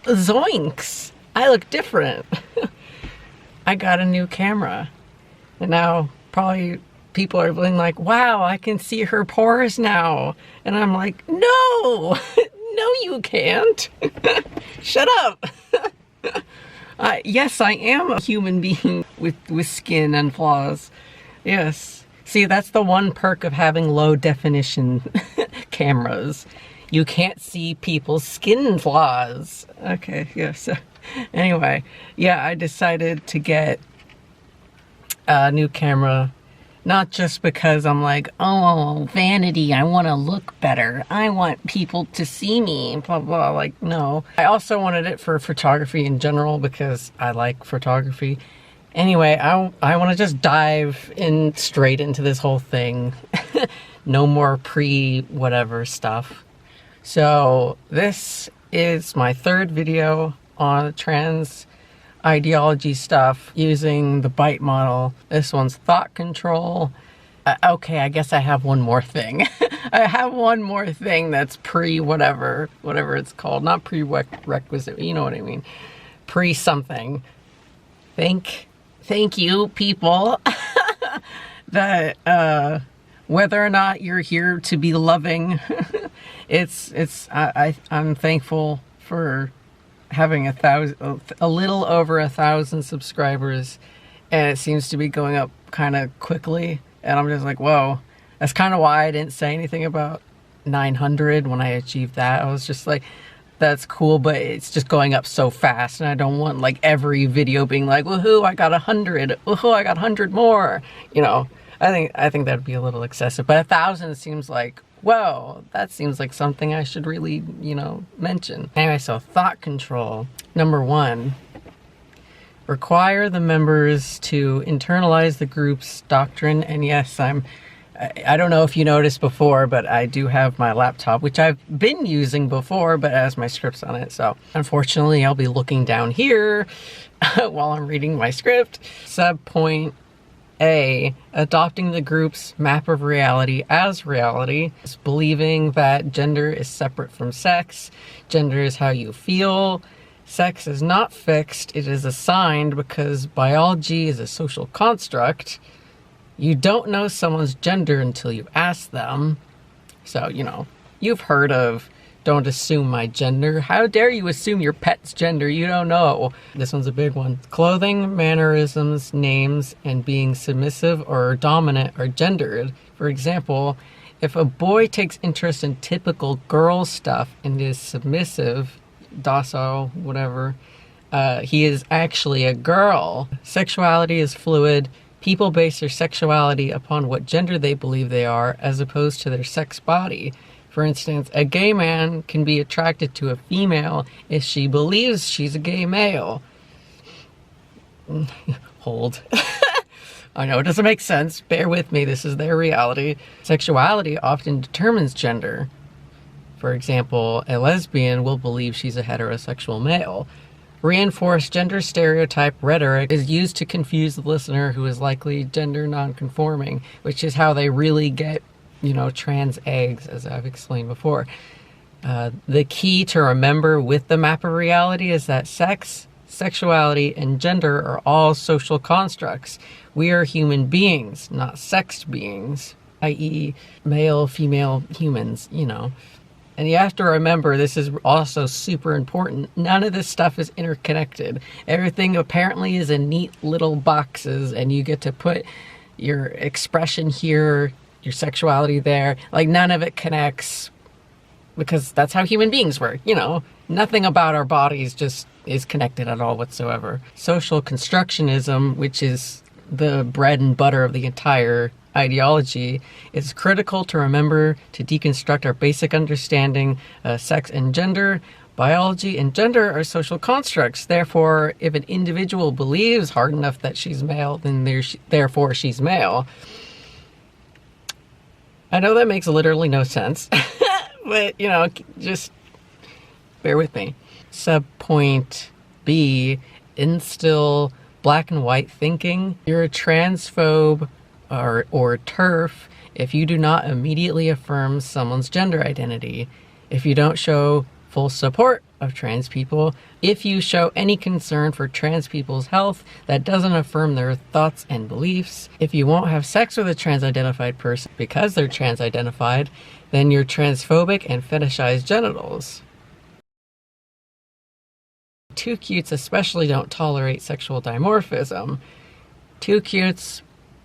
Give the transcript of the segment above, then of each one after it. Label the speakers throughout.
Speaker 1: Zoinks! I look different. I got a new camera. And now probably people are being like, wow, I can see her pores now. And I'm like, no, no, you can't. Shut up. Yes, I am a human being with skin and flaws. Yes. See, that's the one perk of having low definition cameras. You can't see people's skin flaws. Okay, yes. Anyway, yeah, I decided to get a new camera, not just because I'm like, oh, vanity, I want to look better. I want people to see me, blah, blah, like, no. I also wanted it for photography in general because I like photography. Anyway, I want to just dive in straight into this whole thing. No more pre-whatever stuff. So this is my third video on trans ideology stuff using the BITE model. This one's thought control. Okay, I guess I have one more thing. I have one more thing that's whatever it's called. Not prerequisite, you know what I mean. Pre-something. Thank you, people. That, whether or not you're here to be loving, I'm thankful for having a little over 1,000 subscribers, and it seems to be going up kind of quickly, and I'm just like, whoa. That's kind of why I didn't say anything about 900 when I achieved that. I was just like, that's cool, but it's just going up so fast, and I don't want like every video being like, woohoo, I got 100, woohoo, I got 100 more, you know. I think that'd be a little excessive, but 1,000 seems like, whoa, that seems like something I should really, you know, mention. Anyway, so thought control. Number 1, require the members to internalize the group's doctrine. And yes, I don't know if you noticed before, but I do have my laptop, which I've been using before, but it has my scripts on it. So unfortunately, I'll be looking down here while I'm reading my script. Subpoint A, adopting the group's map of reality as reality, is believing that gender is separate from sex. Gender is how you feel. Sex is not fixed, it is assigned because biology is a social construct. You don't know someone's gender until you ask them. So, you know, you've heard of don't assume my gender. How dare you assume your pet's gender? You don't know. This one's a big one. Clothing, mannerisms, names, and being submissive or dominant are gendered. For example, if a boy takes interest in typical girl stuff and is submissive, docile, whatever, he is actually a girl. Sexuality is fluid. People base their sexuality upon what gender they believe they are, as opposed to their sex body. For instance, a gay man can be attracted to a female if she believes she's a gay male. Hold. I know it doesn't make sense. Bear with me. This is their reality. Sexuality often determines gender. For example, a lesbian will believe she's a heterosexual male. Reinforced gender stereotype rhetoric is used to confuse the listener who is likely gender nonconforming, which is how they really get, you know, trans eggs, as I've explained before. The key to remember with the map of reality is that sex, sexuality, and gender are all social constructs. We are human beings, not sexed beings, i.e. male, female humans, you know. And you have to remember, this is also super important, none of this stuff is interconnected. Everything apparently is in neat little boxes, and you get to put your expression here, your sexuality there. Like, none of it connects, because that's how human beings work, you know. Nothing about our bodies just is connected at all whatsoever. Social constructionism, which is the bread and butter of the entire ideology, is critical to remember to deconstruct our basic understanding of sex and gender. Biology and gender are social constructs. Therefore, if an individual believes hard enough that she's male, then therefore she's male. I know that makes literally no sense, but, you know, just bear with me. Subpoint B, instill black and white thinking. You're a transphobe or TERF if you do not immediately affirm someone's gender identity. If you don't show full support of trans people. If you show any concern for trans people's health that doesn't affirm their thoughts and beliefs, if you won't have sex with a trans-identified person because they're trans-identified, then you're transphobic and fetishize genitals. Too cutes especially don't tolerate sexual dimorphism. Too cutes,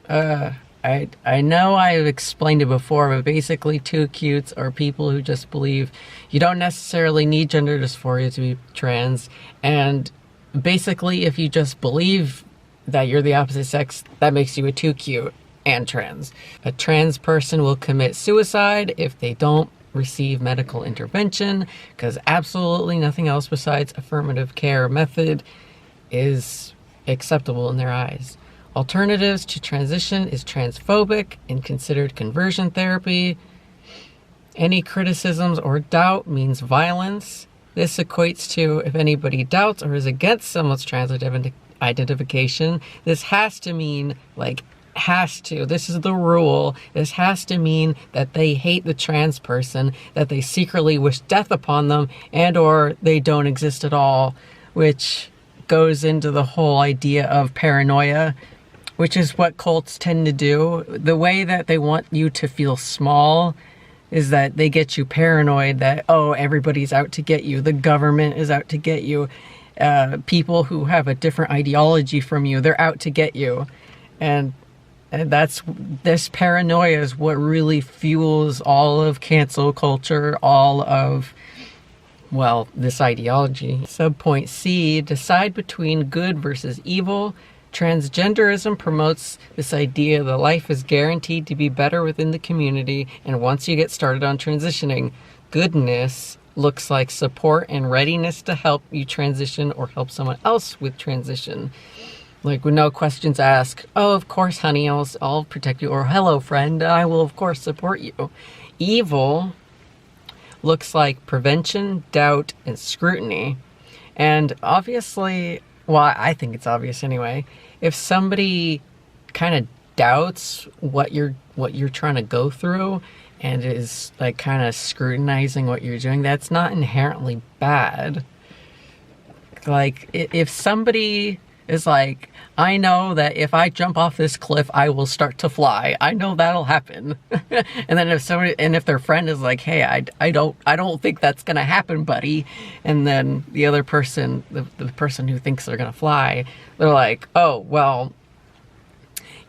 Speaker 1: I know I've explained it before, but basically too cutes are people who just believe you don't necessarily need gender dysphoria to be trans, and basically if you just believe that you're the opposite sex, that makes you a too cute and trans. A trans person will commit suicide if they don't receive medical intervention, because absolutely nothing else besides affirmative care method is acceptable in their eyes. Alternatives to transition is transphobic and considered conversion therapy. Any criticisms or doubt means violence. This equates to if anybody doubts or is against someone's trans identification, this has to mean, like, has to. This is the rule. This has to mean that they hate the trans person, that they secretly wish death upon them, and or they don't exist at all, which goes into the whole idea of paranoia, which is what cults tend to do. The way that they want you to feel small is that they get you paranoid that, oh, everybody's out to get you. The government is out to get you. People who have a different ideology from you, they're out to get you. And that's, this paranoia is what really fuels all of cancel culture, all of, well, this ideology. Subpoint C, decide between good versus evil. Transgenderism promotes this idea that life is guaranteed to be better within the community, and once you get started on transitioning, goodness looks like support and readiness to help you transition or help someone else with transition. Like, with no questions asked, oh, of course, honey, I'll protect you, or hello, friend, I will, of course, support you. Evil looks like prevention, doubt, and scrutiny. And obviously, well, I think it's obvious anyway, if somebody kind of doubts what you're trying to go through and is, like, kind of scrutinizing what you're doing, that's not inherently bad. Like, if somebody is like, I know that if I jump off this cliff, I will start to fly. I know that'll happen. And then if their friend is like, hey, I don't think that's gonna happen, buddy. And then the other person, the person who thinks they're gonna fly, they're like, oh, well,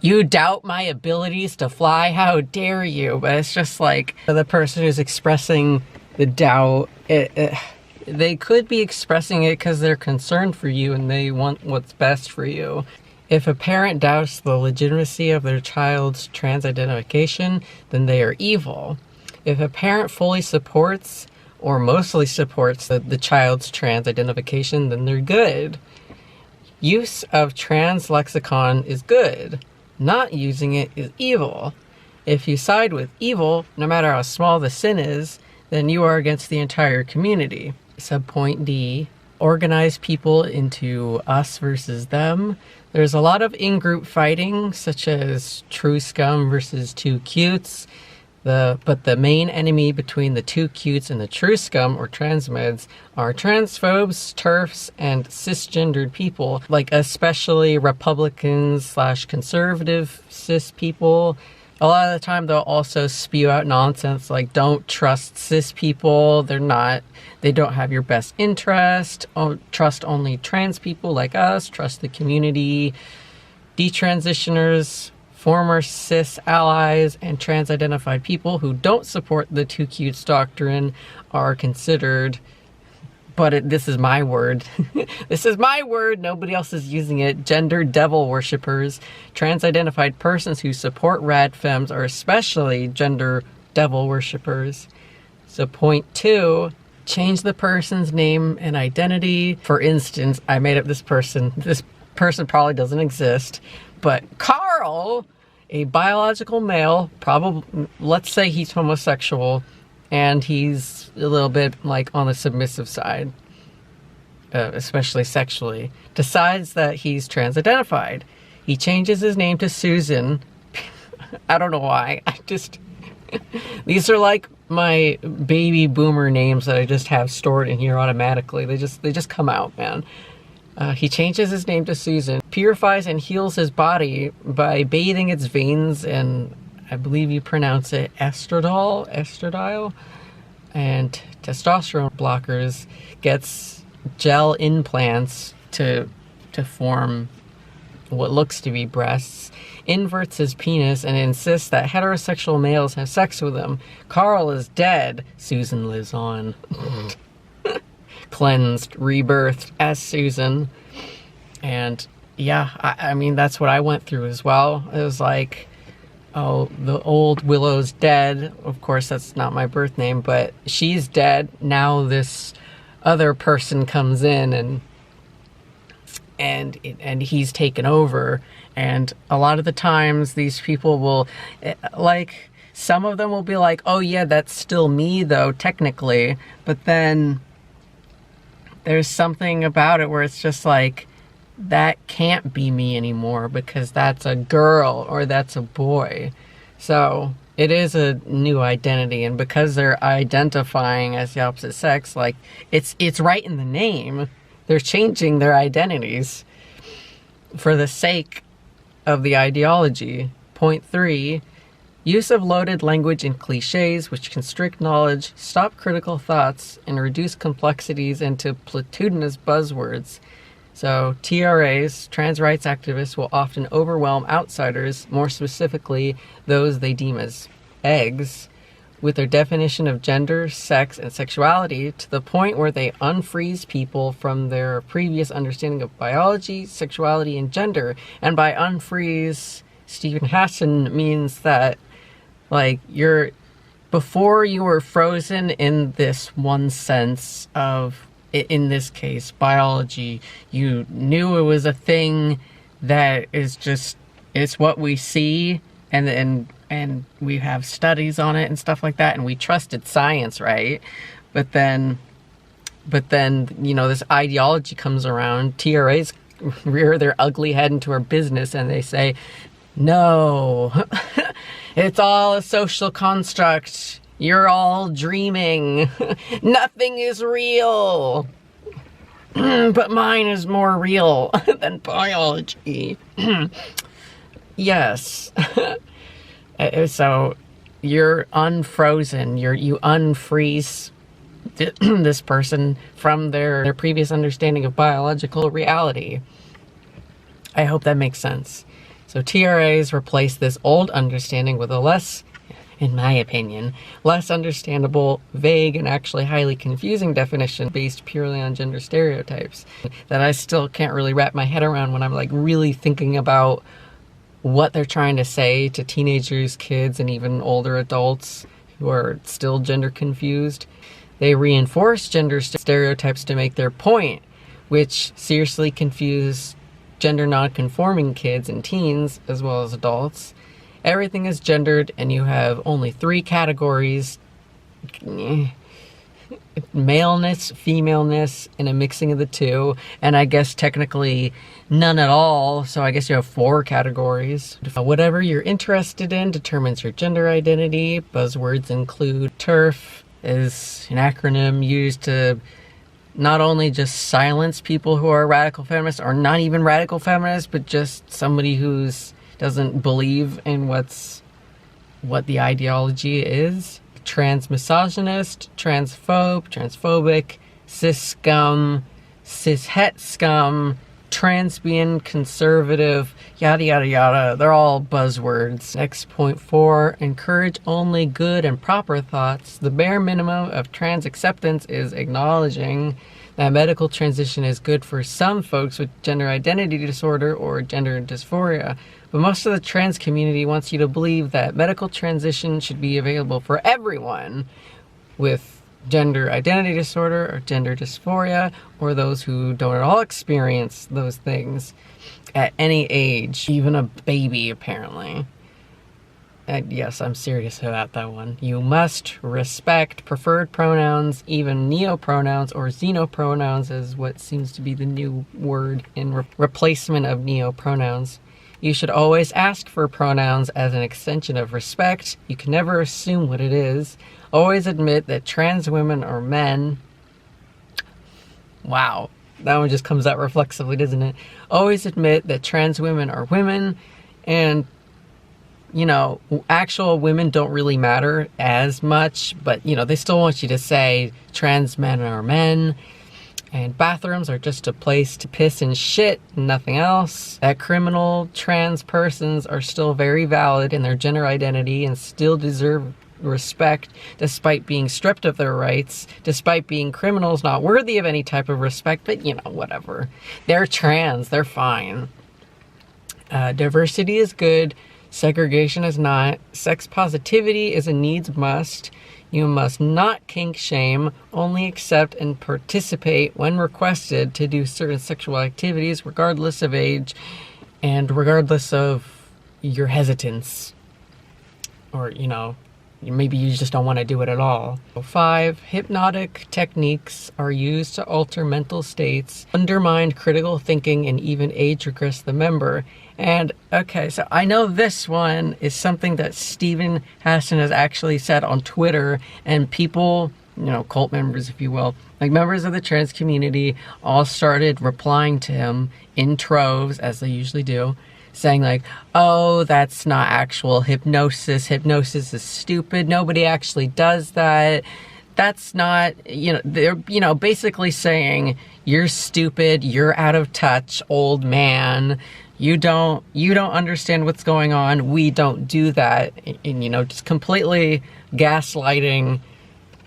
Speaker 1: you doubt my abilities to fly? How dare you? But it's just like the person who's expressing the doubt, they could be expressing it because they're concerned for you and they want what's best for you. If a parent doubts the legitimacy of their child's trans identification, then they are evil. If a parent fully supports or mostly supports the child's trans identification, then they're good. Use of trans lexicon is good. Not using it is evil. If you side with evil, no matter how small the sin is, then you are against the entire community. Subpoint D, organize people into us versus them. There's a lot of in-group fighting, such as true scum versus too cutes. But the main enemy between the too cutes and the true scum, or transmeds, are transphobes, TERFs, and cisgendered people, like especially Republicans / conservative cis people. A lot of the time they'll also spew out nonsense like, don't trust cis people, they don't have your best interest, trust only trans people like us, trust the community, detransitioners, former cis allies, and trans-identified people who don't support the too cutes doctrine are considered, but this is my word. This is my word. Nobody else is using it. Gender devil worshippers. Trans-identified persons who support rad femmes are especially gender devil worshippers. So point 2, change the person's name and identity. For instance, I made up this person. This person probably doesn't exist, but Carl, a biological male, probably, let's say he's homosexual, and he's a little bit like on the submissive side, especially sexually, decides that he's trans-identified. He changes his name to Susan. I don't know why. These are like my baby boomer names that I just have stored in here automatically. They just come out, man. He changes his name to Susan, purifies and heals his body by bathing its veins in, I believe you pronounce it estradiol, and testosterone blockers, gets gel implants to form what looks to be breasts, inverts his penis, and insists that heterosexual males have sex with him. Carl is dead. Susan lives on. Cleansed, rebirthed as Susan. And yeah, I mean, that's what I went through as well. It was like, oh, the old Willow's dead. Of course, that's not my birth name, but she's dead. Now this other person comes in and he's taken over. And a lot of the times these people will, like, some of them will be like, oh yeah, that's still me though, technically. But then there's something about it where it's just like, that can't be me anymore because that's a girl or that's a boy. So it is a new identity, and because they're identifying as the opposite sex, like, it's right in the name. They're changing their identities for the sake of the ideology. Point 3, use of loaded language and cliches which constrict knowledge, stop critical thoughts, and reduce complexities into platitudinous buzzwords. So TRAs, trans rights activists, will often overwhelm outsiders, more specifically those they deem as eggs, with their definition of gender, sex, and sexuality, to the point where they unfreeze people from their previous understanding of biology, sexuality, and gender. And by unfreeze, Stephen Hassan means that, like, before you were frozen in this one sense of, in this case, biology, you knew it was a thing that is just, it's what we see, and we have studies on it and stuff like that, and we trusted science, right? But then, you know, this ideology comes around, TRAs rear their ugly head into our business, and they say, no, it's all a social construct. You're all dreaming. Nothing is real. But mine is more real than biology. Yes. So you're unfrozen. You unfreeze this person from their previous understanding of biological reality. I hope that makes sense. So TRAs replace this old understanding with a less, in my opinion, less understandable, vague, and actually highly confusing definition based purely on gender stereotypes that I still can't really wrap my head around when I'm, like, really thinking about what they're trying to say to teenagers, kids, and even older adults who are still gender confused. They reinforce gender stereotypes to make their point, which seriously confuse gender non-conforming kids and teens as well as adults. Everything is gendered, and you have only 3 categories: maleness, femaleness, and a mixing of the two. And I guess technically none at all, so I guess you have 4 categories. Whatever you're interested in determines your gender identity. Buzzwords include TERF, is an acronym used to not only just silence people who are radical feminists, or not even radical feminists, but just somebody who's doesn't believe in what the ideology is. Trans misogynist, transphobe, transphobic, cis scum, cis het scum, transbian, conservative, yada yada yada. They're all buzzwords. Next, point 4, encourage only good and proper thoughts. The bare minimum of trans acceptance is acknowledging that medical transition is good for some folks with gender identity disorder or gender dysphoria. But most of the trans community wants you to believe that medical transition should be available for everyone with gender identity disorder or gender dysphoria, or those who don't at all experience those things at any age, even a baby, apparently. And yes, I'm serious about that one. You must respect preferred pronouns, even neopronouns or xenopronouns is what seems to be the new word in replacement of neopronouns. You should always ask for pronouns as an extension of respect. You can never assume what it is. Always admit that trans women are men. Wow. That one just comes out reflexively, doesn't it? Always admit that trans women are women, and, you know, actual women don't really matter as much, but, you know, they still want you to say trans men are men, and bathrooms are just a place to piss and shit, and nothing else. That criminal trans persons are still very valid in their gender identity and still deserve respect despite being stripped of their rights, despite being criminals not worthy of any type of respect, but you know, whatever. They're trans, they're fine. Diversity is good, segregation is not. Sex positivity is a needs must. You must not kink shame, only accept and participate when requested to do certain sexual activities regardless of age and regardless of your hesitance, or, you know, maybe you just don't want to do it at all. 5, hypnotic techniques are used to alter mental states, undermine critical thinking, and even age regress the member. And, okay, so I know this one is something that Stephen Hassan has actually said on Twitter, and people, you know, cult members, if you will, like members of the trans community, all started replying to him in troves, as they usually do, saying like, oh, that's not actual hypnosis. Hypnosis is stupid. Nobody actually does that. That's not, you know, they're, you know, basically saying you're stupid. You're out of touch, old man. You don't understand what's going on. We don't do that. And, you know, just completely gaslighting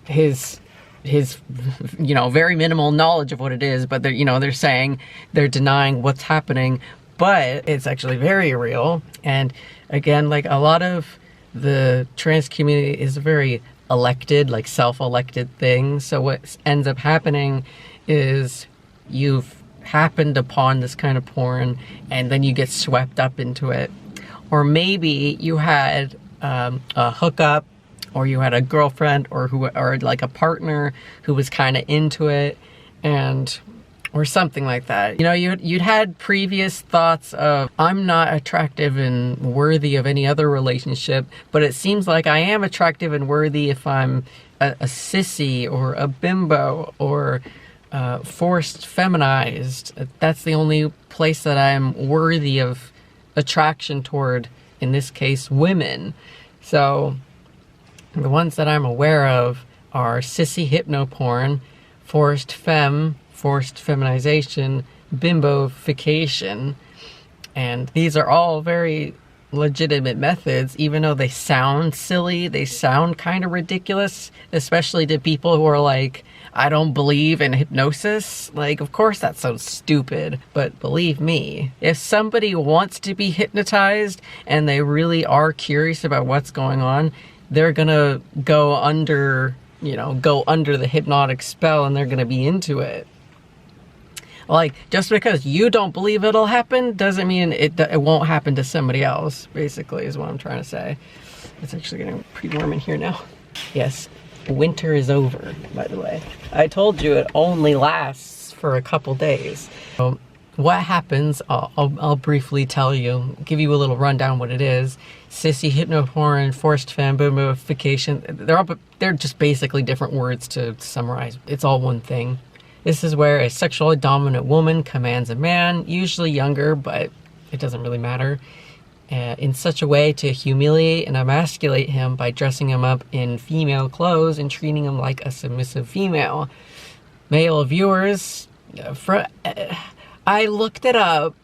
Speaker 1: his, you know, very minimal knowledge of what it is. But they're, you know, they're saying they're denying what's happening. But it's actually very real. And again, like a lot of the trans community is a very elected, like self-elected thing. So what ends up happening is you've happened upon this kind of porn and then you get swept up into it. Or maybe you had a hookup, or you had a girlfriend or like a partner who was kind of into it, and or something like that. You know, you'd had previous thoughts of, I'm not attractive and worthy of any other relationship, but it seems like I am attractive and worthy if I'm a sissy or a bimbo or forced feminized. That's the only place that I'm worthy of attraction toward, in this case, women. So the ones that I'm aware of are sissy hypno porn, forced feminization, bimbofication, and these are all very legitimate methods, even though they sound silly, they sound kind of ridiculous, especially to people who are like, I don't believe in hypnosis. Like, of course that sounds stupid, but believe me, if somebody wants to be hypnotized and they really are curious about what's going on, they're gonna go under the hypnotic spell and they're gonna be into it. Like, just because you don't believe it'll happen doesn't mean it won't happen to somebody else, basically, is what I'm trying to say. It's actually getting pretty warm in here now. Yes, winter is over, by the way. I told you it only lasts for a couple days. So what happens, I'll briefly tell you, give you a little rundown what it is. Sissy, hypnoporn, forced fembomification, they're just basically different words to summarize. It's all one thing. This is where a sexually dominant woman commands a man, usually younger, but it doesn't really matter, in such a way to humiliate and emasculate him by dressing him up in female clothes and treating him like a submissive female. Male viewers, I looked it up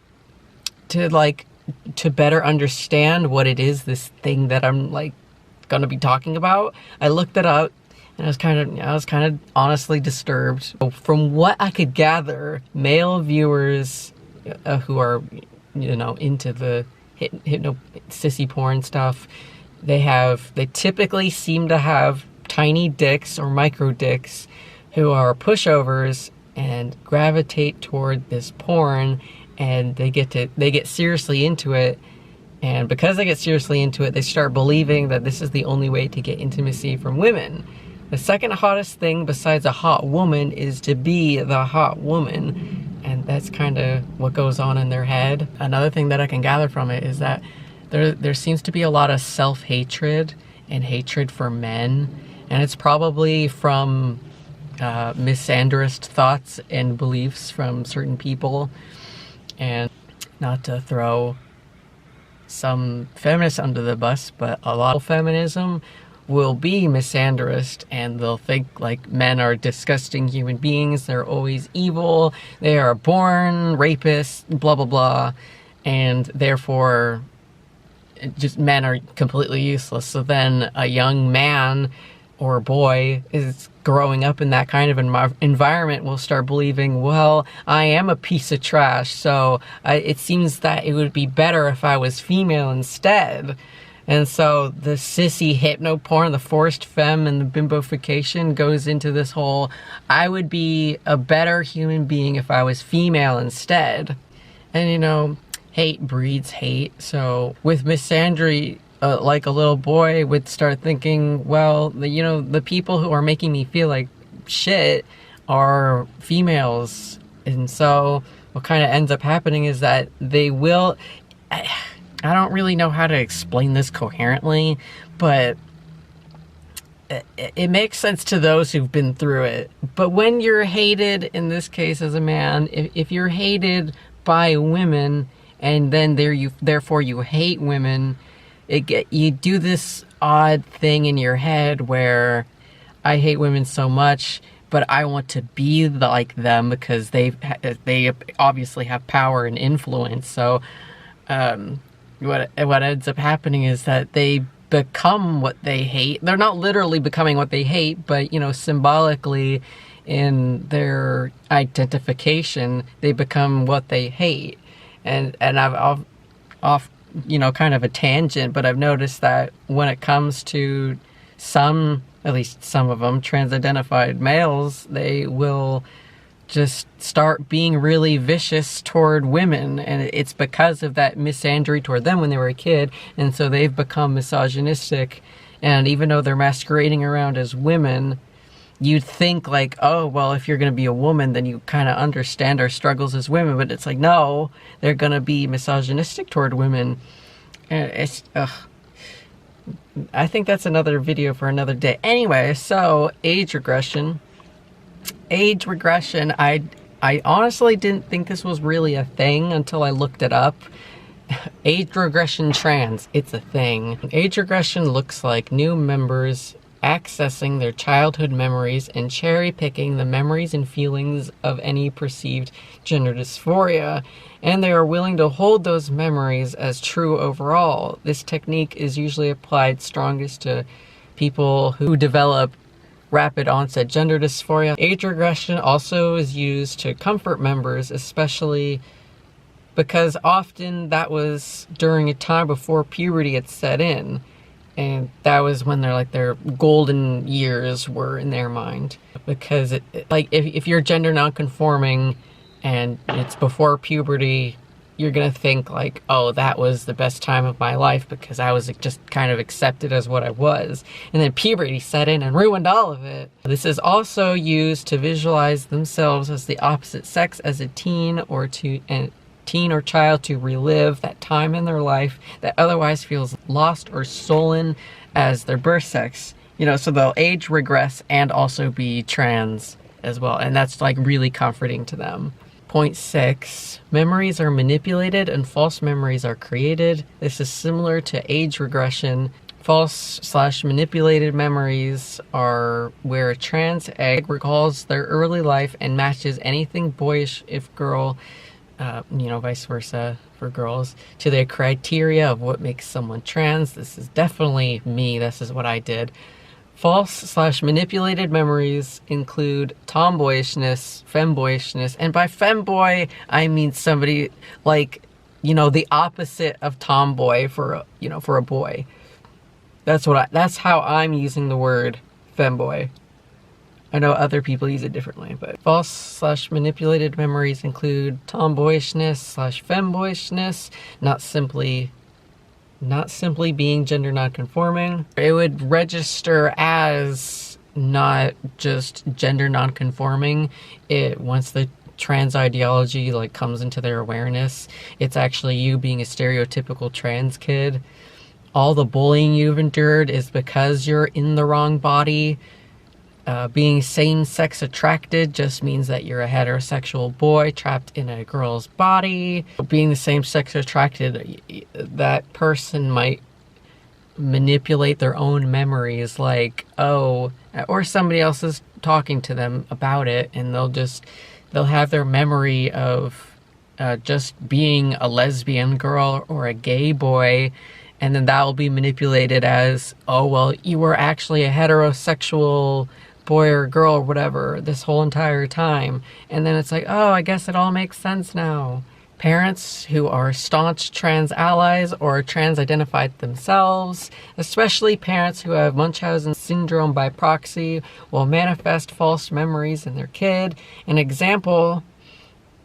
Speaker 1: to better understand what it is, this thing that I'm like gonna be talking about. I looked it up. And I was kind of honestly disturbed. From what I could gather, male viewers who are, you know, into the hypno sissy porn stuff, they typically seem to have tiny dicks or micro dicks who are pushovers and gravitate toward this porn, and they get seriously into it. And because they get seriously into it, they start believing that this is the only way to get intimacy from women. The second hottest thing besides a hot woman is to be the hot woman. and that's kind of what goes on in their head. Another thing that I can gather from it is that there seems to be a lot of self-hatred and hatred for men, and it's probably from misandrist thoughts and beliefs from certain people. And not to throw some feminists under the bus, but a lot of feminism will be misandrist, and they'll think like men are disgusting human beings, they're always evil, they are born rapists, blah blah blah, and therefore just men are completely useless. So then a young man or boy is growing up in that kind of environment will start believing, well, I am a piece of trash, so it seems that it would be better if I was female instead. And so the sissy hypno porn, the forced femme, and the bimbofication goes into this whole, I would be a better human being if I was female instead. And you know, hate breeds hate. So with misandry, like a little boy would start thinking, well, the people who are making me feel like shit are females. And so what kind of ends up happening is that they will... I don't really know how to explain this coherently, but it makes sense to those who've been through it. But when you're hated, in this case as a man, if you're hated by women, and then therefore you hate women, you do this odd thing in your head where I hate women so much, but I want to be like them because they obviously have power and influence. So what ends up happening is that they become what they hate. They're not literally becoming what they hate, but symbolically in their identification, they become what they hate. And I've off kind of a tangent, but I've noticed that when it comes to at least some of them, trans-identified males, they will just start being really vicious toward women, and it's because of that misandry toward them when they were a kid, and so they've become misogynistic. And even though they're masquerading around as women, you'd think like, oh, well, if you're going to be a woman, then you kind of understand our struggles as women. But it's like, no, they're going to be misogynistic toward women. And it's, I think that's another video for another day. Anyway, so age regression. Age regression, I honestly didn't think this was really a thing until I looked it up. Age regression trans, it's a thing. Age regression looks like new members accessing their childhood memories and cherry-picking the memories and feelings of any perceived gender dysphoria, and they are willing to hold those memories as true overall. This technique is usually applied strongest to people who develop rapid onset gender dysphoria. Age regression also is used to comfort members, especially because often that was during a time before puberty had set in, and that was when their golden years were in their mind. Because if you're gender nonconforming and it's before puberty, you're gonna think like, oh, that was the best time of my life because I was just kind of accepted as what I was. And then puberty set in and ruined all of it. This is also used to visualize themselves as the opposite sex as a teen or child to relive that time in their life that otherwise feels lost or stolen as their birth sex. So they'll age regress and also be trans as well. And that's really comforting to them. Point 6, memories are manipulated and false memories are created. This is similar to age regression. False/manipulated memories are where a trans egg recalls their early life and matches anything boyish if girl, vice versa for girls, to their criteria of what makes someone trans. This is definitely me. This is what I did. False/manipulated memories include tomboyishness, femboyishness, and by femboy, I mean somebody the opposite of tomboy for a boy. That's how I'm using the word femboy. I know other people use it differently, but false/manipulated memories include tomboyishness/femboyishness, not simply being gender nonconforming. It would register as not just gender nonconforming. Once the trans ideology like comes into their awareness, it's actually you being a stereotypical trans kid. All the bullying you've endured is because you're in the wrong body. Being same-sex attracted just means that you're a heterosexual boy trapped in a girl's body. Being the same-sex attracted, that person might manipulate their own memories, like, oh, or somebody else is talking to them about it, and they'll have their memory of just being a lesbian girl or a gay boy, and then that will be manipulated as, oh, well, you were actually a heterosexual boy or girl or whatever this whole entire time. And then it's like, oh, I guess it all makes sense now. Parents who are staunch trans allies or trans identified themselves, especially parents who have Munchausen syndrome by proxy, will manifest false memories in their kid. An example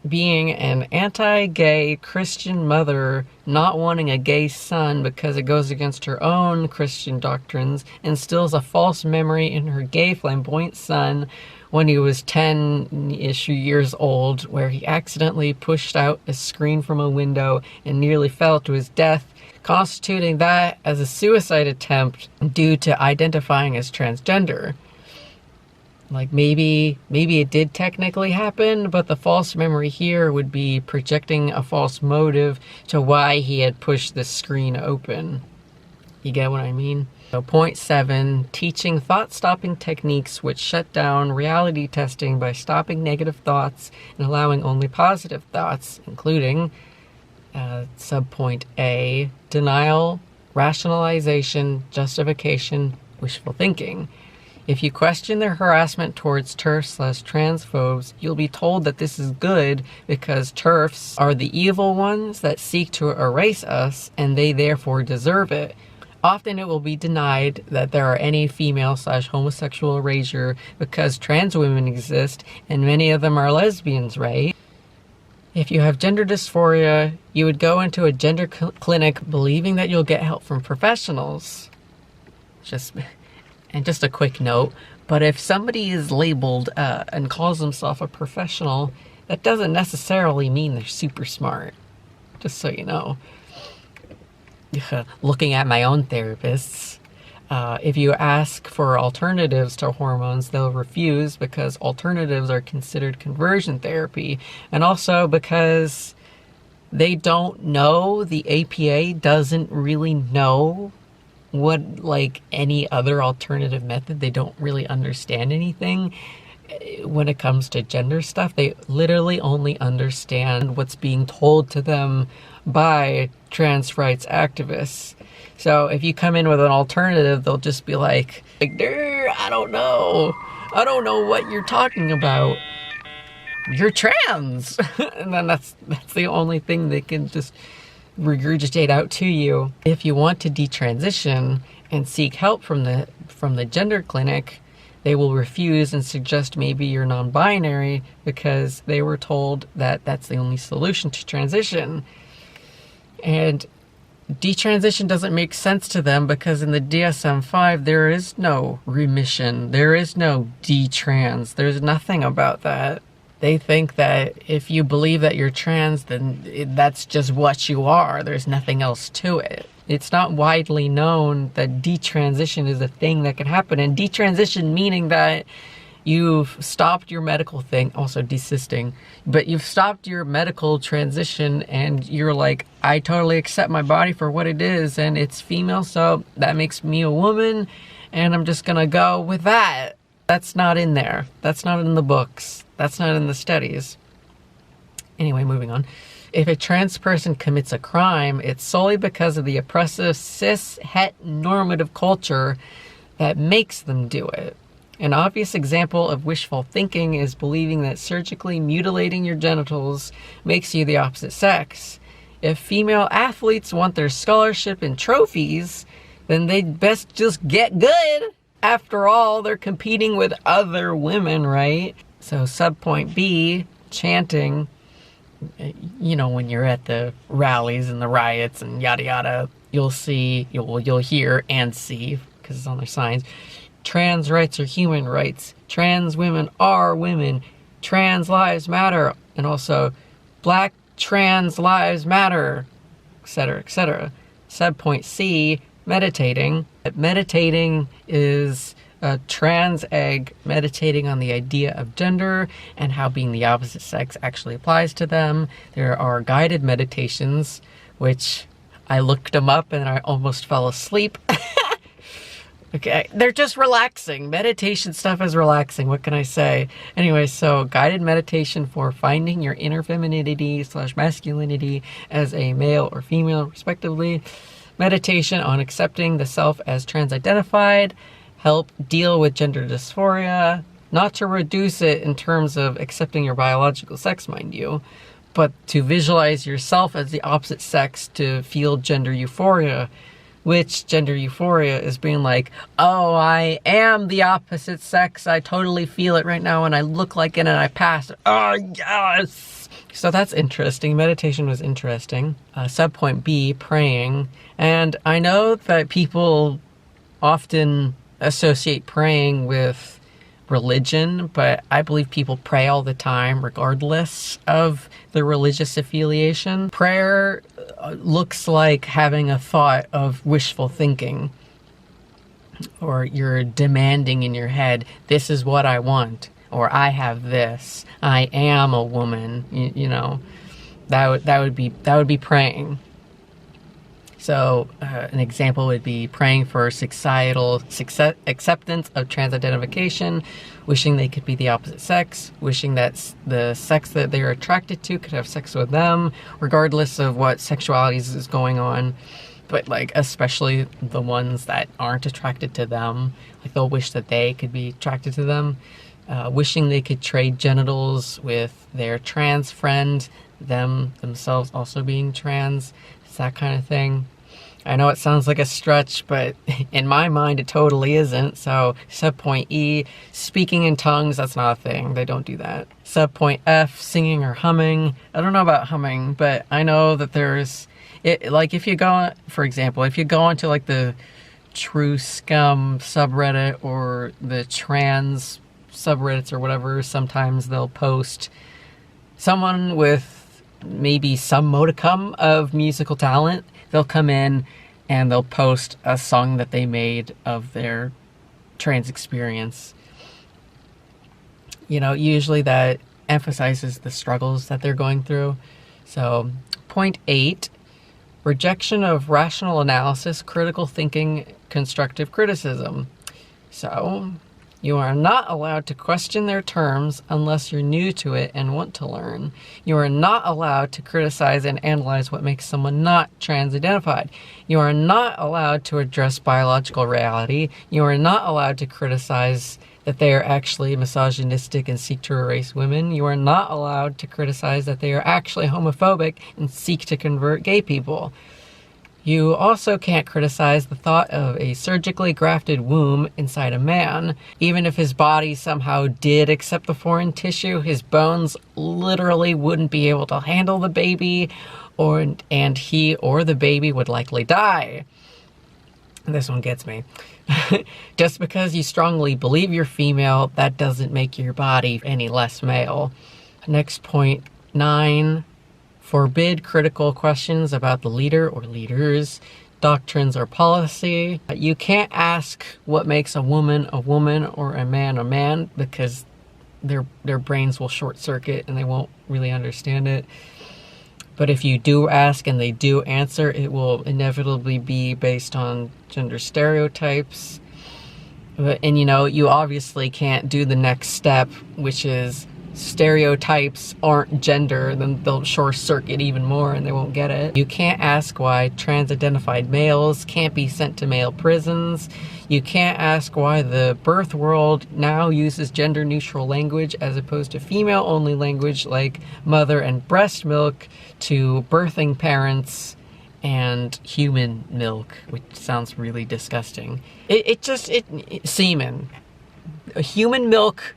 Speaker 1: being an anti-gay Christian mother not wanting a gay son because it goes against her own Christian doctrines, instills a false memory in her gay flamboyant son when he was 10-ish years old, where he accidentally pushed out a screen from a window and nearly fell to his death, constituting that as a suicide attempt due to identifying as transgender. Like, maybe it did technically happen, but the false memory here would be projecting a false motive to why he had pushed the screen open. You get what I mean? So point 7, teaching thought-stopping techniques which shut down reality testing by stopping negative thoughts and allowing only positive thoughts, including subpoint A, denial, rationalization, justification, wishful thinking. If you question their harassment towards TERFs/transphobes, you'll be told that this is good because TERFs are the evil ones that seek to erase us and they therefore deserve it. Often it will be denied that there are any female/homosexual erasure because trans women exist and many of them are lesbians, right? If you have gender dysphoria, you would go into a gender clinic believing that you'll get help from professionals. And just a quick note, but if somebody is labeled and calls himself a professional, that doesn't necessarily mean they're super smart. Just so you know. Looking at my own therapists, if you ask for alternatives to hormones, they'll refuse because alternatives are considered conversion therapy, and also because they don't know, the APA doesn't really know what, like, any other alternative method. They don't really understand anything when it comes to gender stuff. They literally only understand what's being told to them by trans rights activists. So if you come in with an alternative, they'll just be like, I don't know what you're talking about. You're trans. And then that's the only thing they can just regurgitate out to you. If you want to detransition and seek help from the gender clinic, they will refuse and suggest maybe you're non-binary because they were told that that's the only solution to transition. And detransition doesn't make sense to them because in the DSM-5 there is no remission, there is no detrans, there's nothing about that. They think that if you believe that you're trans, then that's just what you are. There's nothing else to it. It's not widely known that detransition is a thing that can happen. And detransition meaning that you've stopped your medical thing, also desisting, but you've stopped your medical transition and you're like, I totally accept my body for what it is and it's female, so that makes me a woman and I'm just gonna go with that. That's not in there. That's not in the books. That's not in the studies. Anyway, moving on. If a trans person commits a crime, it's solely because of the oppressive cis-het normative culture that makes them do it. An obvious example of wishful thinking is believing that surgically mutilating your genitals makes you the opposite sex. If female athletes want their scholarship and trophies, then they'd best just get good. After all, they're competing with other women, right? So subpoint B, chanting, you know, when you're at the rallies and the riots and yada yada, you'll hear and see, because it's on their signs, trans rights are human rights, trans women are women, trans lives matter, And also, Black Trans Lives Matter, etc., etc. Subpoint C, meditating. Meditating is a trans egg meditating on the idea of gender and how being the opposite sex actually applies to them. There are guided meditations, which I looked them up and I almost fell asleep. Okay, they're just relaxing. Meditation stuff is relaxing. What can I say? Anyway, so guided meditation for finding your inner femininity / masculinity as a male or female, respectively. Meditation on accepting the self as trans-identified. Help deal with gender dysphoria. Not to reduce it in terms of accepting your biological sex, mind you, but to visualize yourself as the opposite sex to feel gender euphoria. Which gender euphoria is being like, oh, I am the opposite sex. I totally feel it right now and I look like it and I pass it. Oh, yes. So that's interesting. Meditation was interesting. Subpoint B, praying. And I know that people often associate praying with religion, but I believe people pray all the time regardless of the religious affiliation. Prayer looks like having a thought of wishful thinking, or you're demanding in your head, this is what I want, or I have this, I am a woman. You know, that would be praying. So an example would be praying for societal acceptance of trans identification, wishing they could be the opposite sex, wishing that the sex that they're attracted to could have sex with them, regardless of what sexuality is going on. But like, especially the ones that aren't attracted to them, like they'll wish that they could be attracted to them. Wishing they could trade genitals with their trans friend, themselves also being trans. It's that kind of thing. I know it sounds like a stretch, but in my mind it totally isn't. So subpoint E, speaking in tongues, that's not a thing. They don't do that. Subpoint F, singing or humming. I don't know about humming, but I know that there's, like if you go, for example, if you go into like the True Scum subreddit or the trans subreddits or whatever, sometimes they'll post someone with maybe some modicum of musical talent. They'll come in and they'll post a song that they made of their trans experience. You know, usually that emphasizes the struggles that they're going through. So, point 8, rejection of rational analysis, critical thinking, constructive criticism. So, you are not allowed to question their terms unless you're new to it and want to learn. You are not allowed to criticize and analyze what makes someone not trans-identified. You are not allowed to address biological reality. You are not allowed to criticize that they are actually misogynistic and seek to erase women. You are not allowed to criticize that they are actually homophobic and seek to convert gay people. You also can't criticize the thought of a surgically grafted womb inside a man. Even if his body somehow did accept the foreign tissue, his bones literally wouldn't be able to handle the baby, and he or the baby would likely die. This one gets me. Just because you strongly believe you're female, that doesn't make your body any less male. Next point, 9. Forbid critical questions about the leader or leaders, doctrines or policy. You can't ask what makes a woman or a man because their brains will short circuit and they won't really understand it. But if you do ask and they do answer, it will inevitably be based on gender stereotypes. And you know, you obviously can't do the next step, which is stereotypes aren't gender, then they'll short circuit even more and they won't get it. You can't ask why trans-identified males can't be sent to male prisons. You can't ask why the birth world now uses gender-neutral language as opposed to female-only language like mother and breast milk to birthing parents and human milk, which sounds really disgusting. Semen. Human milk,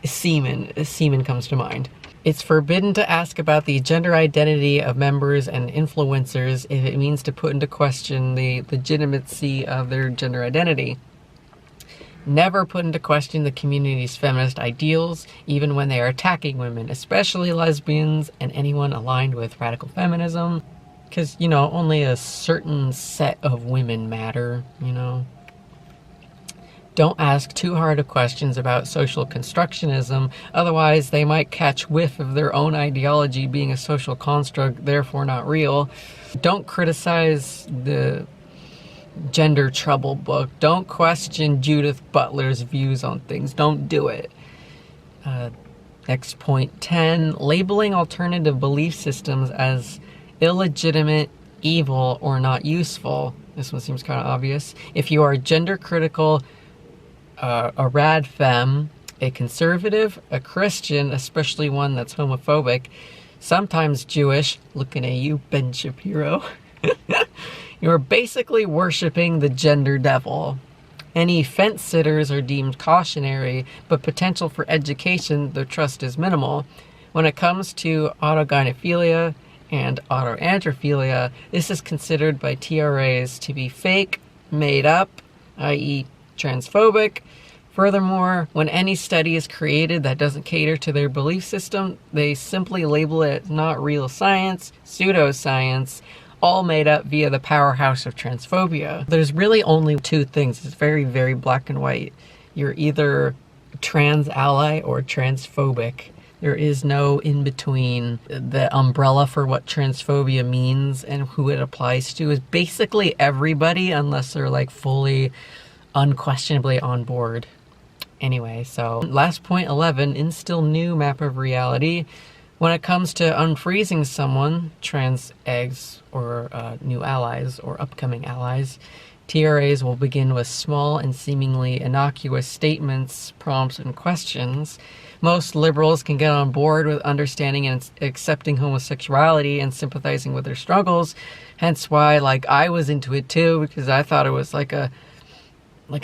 Speaker 1: semen comes to mind. It's forbidden to ask about the gender identity of members and influencers if it means to put into question the legitimacy of their gender identity. never put into question the community's feminist ideals, even when they are attacking women, especially lesbians and anyone aligned with radical feminism. Because, you know, only a certain set of women matter, you know. Don't ask too hard of questions about social constructionism, otherwise they might catch whiff of their own ideology being a social construct, therefore not real. Don't criticize the Gender Trouble book. Don't question Judith Butler's views on things. Don't do it. Next point 10, labeling alternative belief systems as illegitimate, evil, or not useful. This one seems kind of obvious. If you are gender critical, a rad femme, a conservative, a Christian, especially one that's homophobic, sometimes Jewish, looking at you, Ben Shapiro, you're basically worshiping the gender devil. Any fence sitters are deemed cautionary, but potential for education, their trust is minimal. When it comes to autogynephilia and autoandrophilia, this is considered by TRAs to be fake, made up, i.e. transphobic. Furthermore, when any study is created that doesn't cater to their belief system, they simply label it not real science, pseudoscience, all made up via the powerhouse of transphobia. There's really only two things. It's very, very black and white. You're either trans ally or transphobic. There is no in between. The umbrella for what transphobia means and who it applies to is basically everybody, unless they're like fully, unquestionably on board. Anyway, so last point 11, instill new map of reality. When it comes to unfreezing someone, trans eggs or new allies or upcoming allies, TRAs will begin with small and seemingly innocuous statements, prompts, and questions. Most liberals can get on board with understanding and accepting homosexuality and sympathizing with their struggles. Hence why, like, I was into it too, because I thought it was like a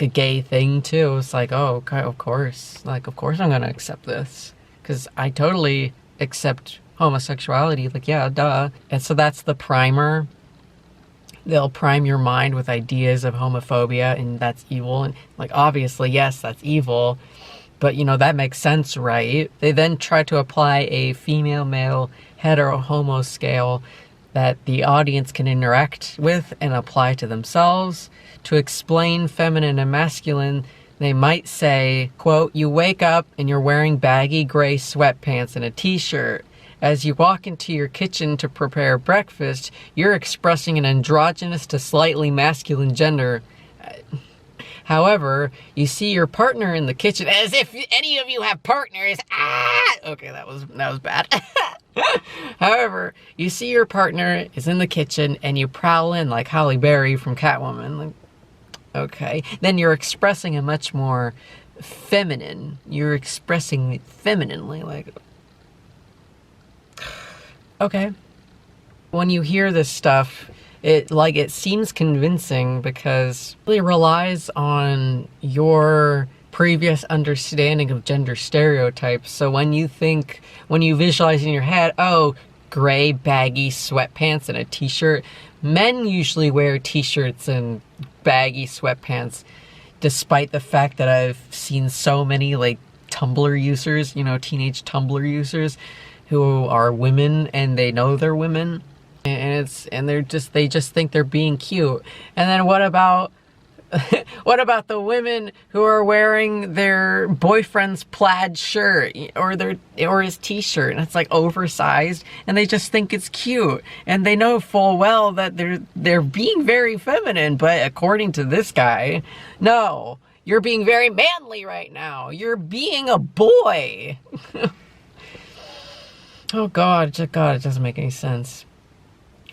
Speaker 1: gay thing too. It's like, oh, okay, of course I'm gonna accept this, because I totally accept homosexuality, like, yeah, duh. And so that's the primer. They'll prime your mind with ideas of homophobia and that's evil, and like, obviously, yes, that's evil, but you know, that makes sense, right? They then try to apply a female male hetero homo scale that the audience can interact with and apply to themselves. To explain feminine and masculine, they might say, quote, you wake up and you're wearing baggy gray sweatpants and a t-shirt. As you walk into your kitchen to prepare breakfast, you're expressing an androgynous to slightly masculine gender. However, you see your partner in the kitchen, as if any of you have partners. Okay, that was bad. However, you see your partner is in the kitchen and you prowl in like Halle Berry from Catwoman. Like, okay, then you're expressing a much more feminine. You're expressing femininely, like, okay. When you hear this stuff, it seems convincing because it really relies on your previous understanding of gender stereotypes. So when you visualize in your head, oh, gray baggy sweatpants and a t-shirt, men usually wear t-shirts and baggy sweatpants, despite the fact that I've seen so many like Tumblr users, you know, teenage Tumblr users who are women and they know they're women, and they just think they're being cute. And then what about the women who are wearing their boyfriend's plaid shirt or his t-shirt, and it's like oversized, and they just think it's cute, and they know full well that they're being very feminine, but according to this guy, no, you're being very manly right now. You're being a boy. Oh God, it doesn't make any sense.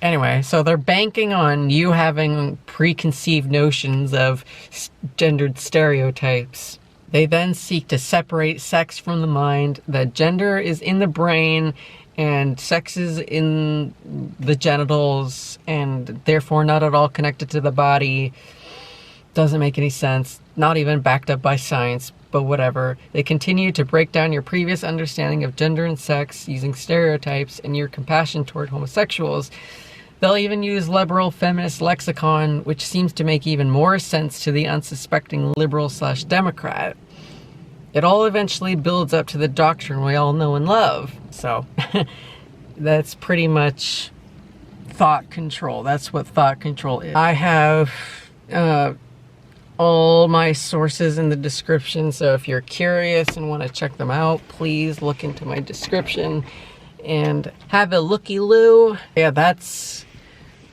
Speaker 1: Anyway, so they're banking on you having preconceived notions of gendered stereotypes. They then seek to separate sex from the mind, that gender is in the brain and sex is in the genitals and therefore not at all connected to the body. Doesn't make any sense. Not even backed up by science, but whatever. They continue to break down your previous understanding of gender and sex using stereotypes and your compassion toward homosexuals. They'll even use liberal feminist lexicon, which seems to make even more sense to the unsuspecting liberal/Democrat. It all eventually builds up to the doctrine we all know and love. So that's pretty much thought control. That's what thought control is. I have all my sources in the description, so if you're curious and want to check them out, please look into my description and have a looky-loo. Yeah, that's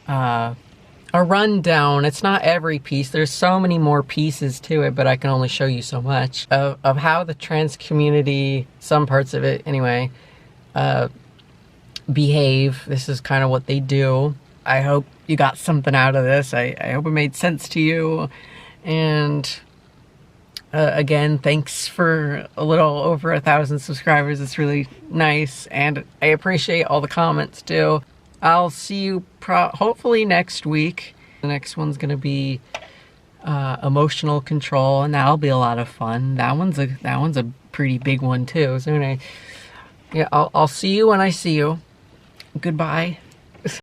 Speaker 1: a rundown. It's not every piece. There's so many more pieces to it, but I can only show you so much of how the trans community, some parts of it anyway, behave. This is kind of what they do. I hope you got something out of this. I hope it made sense to you. And again, thanks for a little over 1,000 subscribers. It's really nice, and I appreciate all the comments too. I'll see you hopefully next week. The next one's gonna be emotional control, and that'll be a lot of fun. That one's a pretty big one too. So anyway, yeah, I'll see you when I see you. Goodbye.